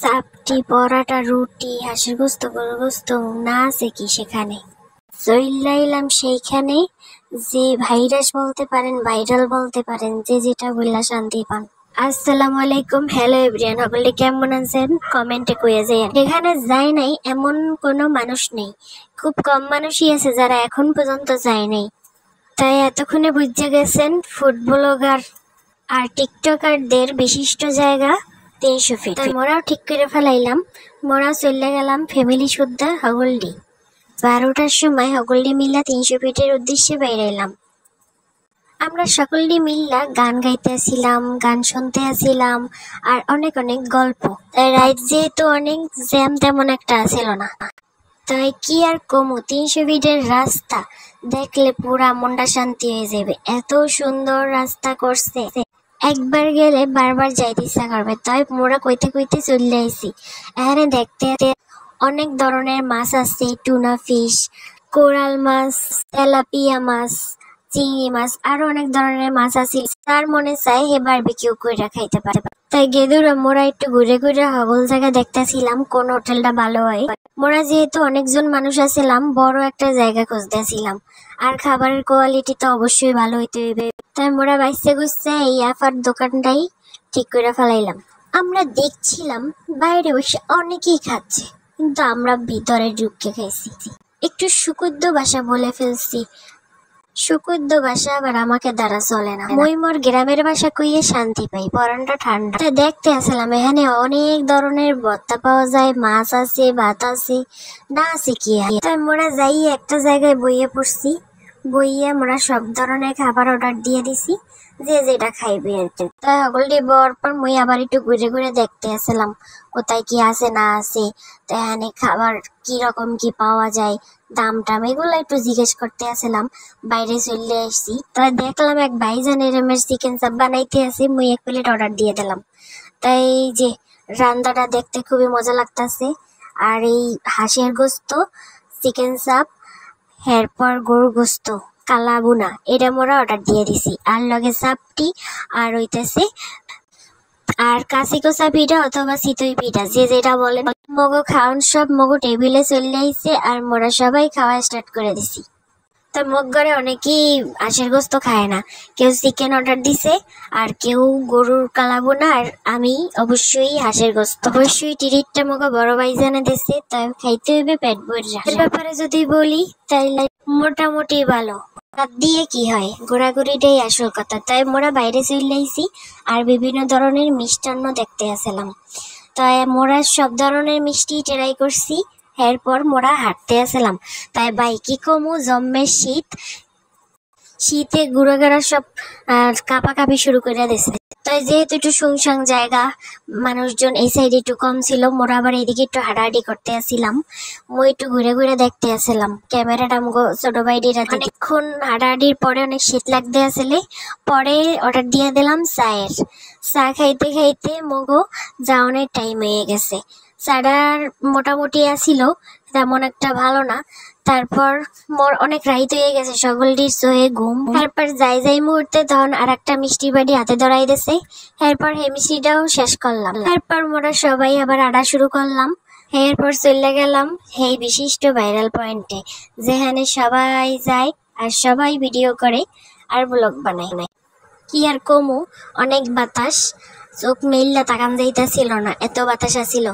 চাপটি, পরাটা, রুটি, হাঁসের গোস্ত, গরুর গোস্ত না আছে কি সেখানে। চইলাইলাম সেইখানে, যে ভাইরাস বলতে পারেন, ভাইরাল বলতে পারেন, যে যেটা বললা শান্তি পান। আসসালামু আলাইকুম, হ্যালো এভরিওয়ান, সকলে কেমন আছেন কমেন্টে কইয়া যায়। এখানে যায় নাই এমন কোনো মানুষ নেই, খুব কম মানুষই আছে যারা এখন পর্যন্ত যায় নাই। তাই এতক্ষণে বুঝে গেছেন ফুড ব্লগার আর টিকটকারদের বিশিষ্ট জায়গা 300 ফিট। তাই মোরাও ঠিক করে ফেলাইলাম, মোরাও চলে গেলাম ফ্যামিলি শুদ্ধা হগলডি। 12টার সময় হগলডি মিল্লা 300 ফিটের উদ্দেশ্যে বাইরাইলাম। আমরা সকলটি মিল্লা গান গাইতে আসিলাম, গান শুনতে আসিলাম, আর অনেক অনেক গল্প। তাই রাইড যেহেতু অনেক জ্যাম তেমন একটা আসিল না। তাই কি আর কমু, 300 ফিটের রাস্তা দেখলে পুরা মনটা শান্তি হয়ে যাবে। এত সুন্দর রাস্তা করছে, একবার গেলে বারবার যাইতে ইচ্ছা করবে। তাই মোরা কইতে কইতে চলে আইছি। এখানে দেখতে অনেক ধরনের মাছ আছে, টুনা ফিশ, কোরাল মাছ, তেলাপিয়া মাছ, চিংড়ি মাছ, আরো অনেক ধরনের মাছ আছে। তার মনে চাই হে বারবিকিউ কইরা খাইতে পারে। তাই গেদুরা মোরা একটু ঘুরে ঘুরে হগল জায়গা দেখতেছিলাম কোন হোটেলটা ভালো হয়। মোরা যেহেতু অনেকজন মানুষ আছিলাম, বড় একটা জায়গা খুঁজতেছিলাম, আর খাবারের কোয়ালিটি তো অবশ্যই ভালো হইতে হইবে। তাই মোরা বাইসে গুছছে এই আফার দোকানটাই ঠিক করে ফেলাইলাম। আমরা দেখছিলাম বাইরে বসে অনেকেই খাচ্ছে, কিন্তু আমরা ভিতরে ঢুকে খাইছি। একটু সুকুদ্দ ভাষা বলে ফেলছি। সুকুদ্দ ভাষা আবার আমাকে দ্বারা চলে না। মই মোর গ্রামের ভাষা কইয়ে শান্তি পাই, পরানটা ঠান্ডা। দেখতে আসলাম এখানে অনেক ধরনের ভর্তা পাওয়া যায়, মাছ আছে, ভাত আছে, না আছে কি। তাই মোরা যাই একটা জায়গায় বইয়ে পড়ছি, বইয়ে মোরা সব ধরনের খাবার অর্ডার দিয়ে দিছি, যে যেটা খাইবে আর কি। তাই সকলটি বর পর মই আবার একটু ঘুরে ঘুরে দেখতে আসলাম কোথায় কি আছে না আছে। তো এখানে খাবার কি রকম কি পাওয়া যায়, দাম টাম এগুলো একটু জিজ্ঞেস করতে আসলাম। বাইরে চলে আসছি, তাই দেখলাম এক ভাইজান এরমের চিকেন চাপ বানাইতে আছে, মুই 1 প্লেট অর্ডার দিয়ে দিলাম। তাই যে রান্নাটা দেখতে খুবই মজা লাগতেছে। আর এই হাঁসের গোস্ত, চিকেন চাপ, এরপর গরুর গোস্ত, কালা বুনা, এটা মোরা অর্ডার দিয়ে দিছি। আর লগে চাপটি আর হইতেছে আর কাশিকোসা পিঠা অথবা চিতই পিঠা, যে যেটা বলেন। মগো খাওন সব মগো টেবিলে চলে আইছে, আর মোরা সবাই খাওয়া স্টার্ট করে দিছি। তো মগ ঘরে অনেকেই হাঁসের গোস্ত খায় না, কেউ চিকেন অর্ডার দিছে, আর কেউ গরুর কালাবোনা, আর আমি অবশ্যই হাঁসের গোস্ত। অবশ্যই টিরিটটা মগো বড় ভাইজানে দিছে, তাই খাইতে হইবে পেট ভরে। এর ব্যাপারে যদি বলি তাইলে মোটামুটি ভালো। রাত দিয়ে কি হয়, ঘোরাঘুরিটাই আসল কথা। তাই মোরা বাইরে চলে আইছি আর বিভিন্ন ধরনের মিষ্টান্ন দেখতে আসলাম। তাই মোরা সব ধরনের মিষ্টি ট্রাই করছি। এরপর মোরা হাঁটতে আসলাম। তাই বাইকি কমু, জম্মের শীতে ঘুরাঘুরা সব কাঁপাকাঁপি শুরু করে দিছে। তাই যেহেতু একটু শুনশান জায়গা, মানুষজন এই সাইডে একটু কম ছিল, মোরা আবার এইদিকে একটু হাঁটাহাঁটি করতে আসছিলাম। মই একটু ঘুরে ঘুরে দেখতে আসলাম। ক্যামেরাটা আমগো ছোট বাইরের হাতে। অনেকক্ষণ হাঁটাহাঁটির পরে অনেক শীত লাগতে আসলে পরে অর্ডার দিয়ে দিলাম চায়ের। চা খাইতে খাইতে মগো যাওয়ানোর টাইম হয়ে গেছে। চাটার মোটামুটি আসিল, তেমন একটা ভালো না। তারপর মোর অনেক রাইত হয়ে গেছে, সকলটির সয়ে ঘুম। তারপর যাই মুহূর্তে তখন আর একটা মিষ্টি বাড়ি হাতে ধরাই দিছে। এরপর হে মিষ্টিটাও শেষ করলাম। তারপর মোরা সবাই আবার আড্ডা শুরু করলাম। এরপর চলে গেলাম এই বিশিষ্ট ভাইরাল পয়েন্টে, যেখানে সবাই যায় আর সবাই ভিডিও করে আর ব্লগ বানায়। কি আর কমু, অনেক বাতাস, চোখ মেললা তাকান যাইতেছিল না, এত বাতাস আসিল।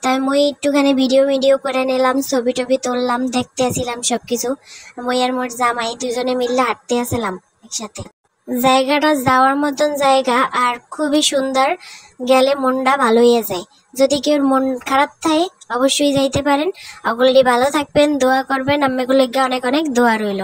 তাই মই একটুখানি ভিডিও করে নিলাম, ছবি টবি তুললাম, দেখতে আসিলাম সবকিছু। মই আর মোর জামাই দুজনে মিললে হাঁটতে আসলাম একসাথে। জায়গাটা যাওয়ার মতন জায়গা, আর খুবই সুন্দর, গেলে মনটা ভালো হয়ে যায়। যদি কেউ মন খারাপ থাকে অবশ্যই যাইতে পারেন। ওগুলি ভালো থাকবেন, দোয়া করবেন, আম্মেগুলো অনেক অনেক দোয়া রইল।